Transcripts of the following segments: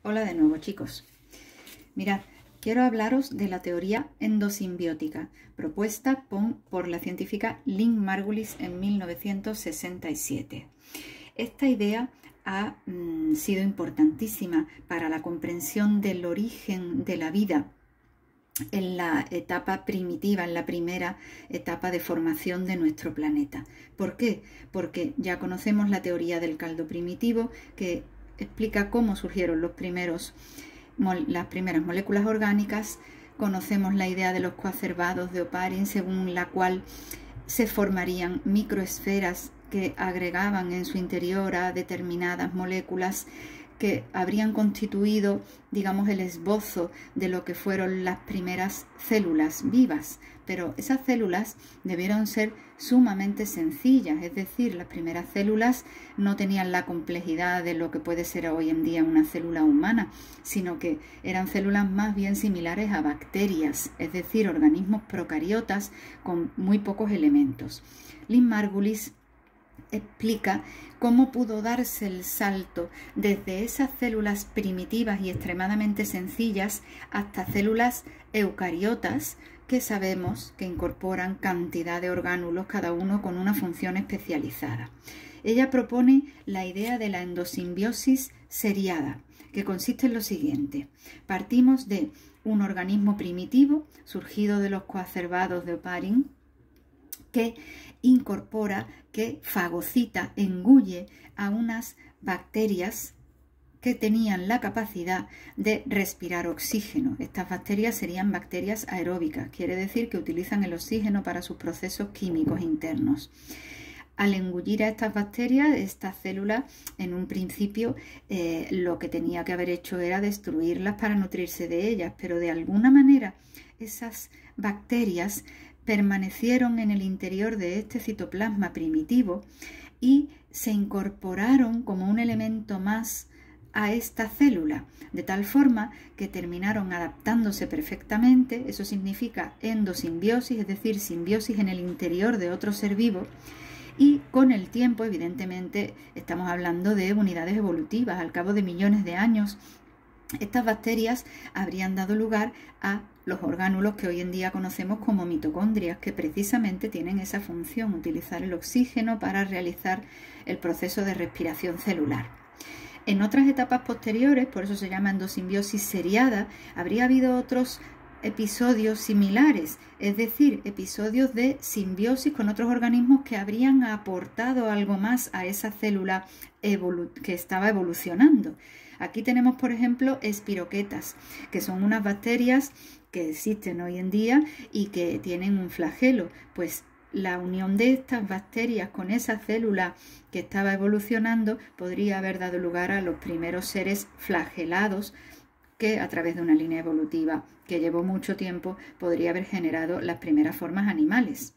Hola de nuevo, chicos. Mirad, quiero hablaros de la teoría endosimbiótica propuesta por la científica Lynn Margulis en 1967. Esta idea ha sido importantísima para la comprensión del origen de la vida en la etapa primitiva, en la primera etapa de formación de nuestro planeta. ¿Por qué? Porque ya conocemos la teoría del caldo primitivo, que explica cómo surgieron las primeras moléculas orgánicas. Conocemos la idea de los coacervados de Oparin, según la cual se formarían microesferas que agregaban en su interior a determinadas moléculas que habrían constituido, digamos, el esbozo de lo que fueron las primeras células vivas. Pero esas células debieron ser sumamente sencillas, es decir, las primeras células no tenían la complejidad de lo que puede ser hoy en día una célula humana, sino que eran células más bien similares a bacterias, es decir, organismos procariotas con muy pocos elementos. Lynn Margulis explica cómo pudo darse el salto desde esas células primitivas y extremadamente sencillas hasta células eucariotas que sabemos que incorporan cantidad de orgánulos, cada uno con una función especializada. Ella propone la idea de la endosimbiosis seriada, que consiste en lo siguiente: partimos de un organismo primitivo surgido de los coacervados de Oparin, que incorpora, que fagocita, engulle a unas bacterias que tenían la capacidad de respirar oxígeno. Estas bacterias serían bacterias aeróbicas, quiere decir que utilizan el oxígeno para sus procesos químicos internos. Al engullir a estas bacterias, esta célula en un principio lo que tenía que haber hecho era destruirlas para nutrirse de ellas, pero de alguna manera esas bacterias permanecieron en el interior de este citoplasma primitivo y se incorporaron como un elemento más a esta célula, de tal forma que terminaron adaptándose perfectamente. Eso significa endosimbiosis, es decir, simbiosis en el interior de otro ser vivo. Y con el tiempo, evidentemente, estamos hablando de unidades evolutivas. Al cabo de millones de años, estas bacterias habrían dado lugar a los orgánulos que hoy en día conocemos como mitocondrias, que precisamente tienen esa función, utilizar el oxígeno para realizar el proceso de respiración celular. En otras etapas posteriores, por eso se llama endosimbiosis seriada, habría habido otros episodios similares, es decir, episodios de simbiosis con otros organismos que habrían aportado algo más a esa célula que estaba evolucionando. Aquí tenemos, por ejemplo, espiroquetas, que son unas bacterias que existen hoy en día y que tienen un flagelo. Pues la unión de estas bacterias con esa célula que estaba evolucionando podría haber dado lugar a los primeros seres flagelados, que a través de una línea evolutiva que llevó mucho tiempo podría haber generado las primeras formas animales.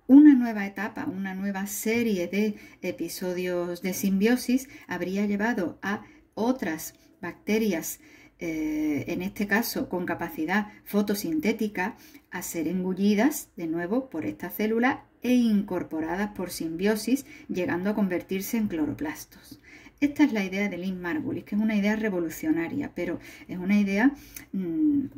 Una nueva etapa, una nueva serie de episodios de simbiosis habría llevado a otras bacterias, en este caso con capacidad fotosintética, a ser engullidas de nuevo por esta célula e incorporadas por simbiosis, llegando a convertirse en cloroplastos. Esta es la idea de Lynn Margulis, que es una idea revolucionaria, pero es una idea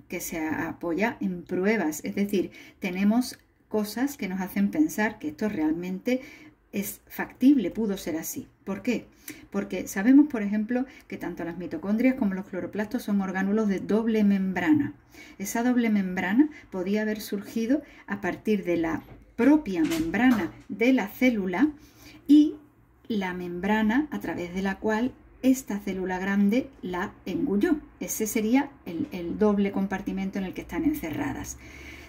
que se apoya en pruebas, es decir, tenemos cosas que nos hacen pensar que esto realmente es factible, pudo ser así. ¿Por qué? Porque sabemos, por ejemplo, que tanto las mitocondrias como los cloroplastos son orgánulos de doble membrana. Esa doble membrana podía haber surgido a partir de la propia membrana de la célula y la membrana a través de la cual esta célula grande la engulló. Ese sería el doble compartimento en el que están encerradas.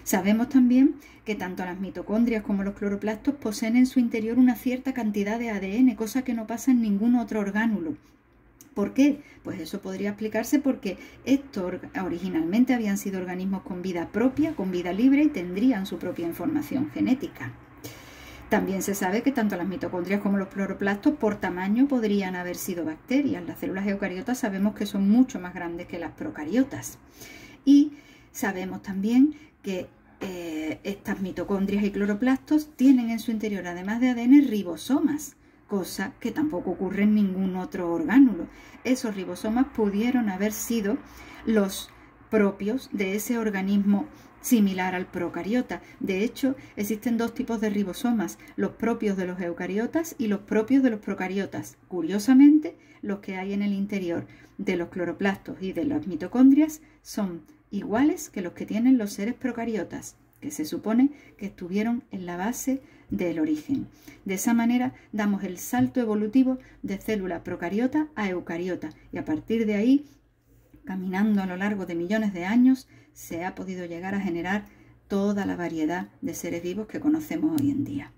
Sabemos también que tanto las mitocondrias como los cloroplastos poseen en su interior una cierta cantidad de ADN, cosa que no pasa en ningún otro orgánulo. ¿Por qué? Pues eso podría explicarse porque estos originalmente habían sido organismos con vida propia, con vida libre, y tendrían su propia información genética. También se sabe que tanto las mitocondrias como los cloroplastos por tamaño podrían haber sido bacterias. Las células eucariotas sabemos que son mucho más grandes que las procariotas. Y sabemos también que estas mitocondrias y cloroplastos tienen en su interior, además de ADN, ribosomas. cosa que tampoco ocurre en ningún otro orgánulo. Esos ribosomas pudieron haber sido los propios de ese organismo similar al procariota. De hecho, existen dos tipos de ribosomas, los propios de los eucariotas y los propios de los procariotas. Curiosamente, los que hay en el interior de los cloroplastos y de las mitocondrias son iguales que los que tienen los seres procariotas, que se supone que estuvieron en la base del origen. De esa manera damos el salto evolutivo de célula procariota a eucariota y a partir de ahí, caminando a lo largo de millones de años, se ha podido llegar a generar toda la variedad de seres vivos que conocemos hoy en día.